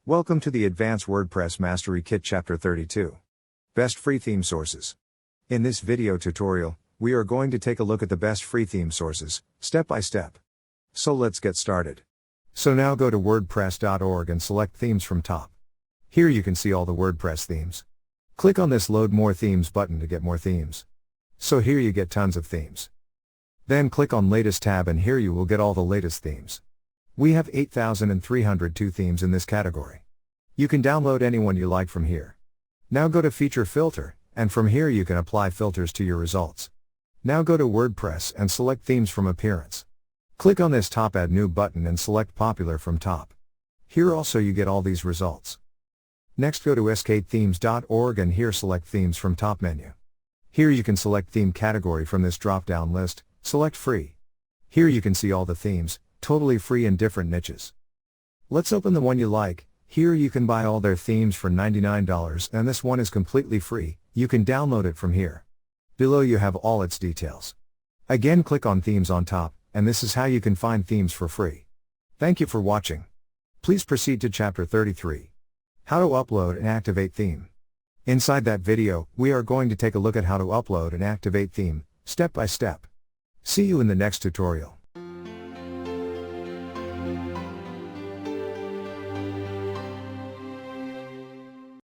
Welcome to the Advanced WordPress Mastery Kit Chapter 32. Best Free Theme Sources. In this video tutorial, we are going to take a look at the best free theme sources, step by step. So let's get started. So now go to wordpress.org and select Themes from top. Here you can see all the WordPress themes. Click on this Load More Themes button to get more themes. So here you get tons of themes. Then click on Latest tab and here you will get all the latest themes. We have 8,302 themes in this category. You can download any one you like from here. Now go to Feature Filter, and from here you can apply filters to your results. Now go to WordPress and select Themes from Appearance. Click on this top Add New button and select Popular from top. Here also you get all these results. Next go to skatethemes.org and here select Themes from top menu. Here you can select theme category from this drop-down list, select Free. Here you can see all the themes, totally free in different niches. Let's open the one you like. Here you can buy all their themes for $99 and this one is completely free. You can download it from here. Below you have all its details. Again click on Themes on top, and this is how you can find themes for free. Thank you for watching. Please proceed to Chapter 33. How to upload and activate theme. Inside that video, we are going to take a look at how to upload and activate theme, step by step. See you in the next tutorial.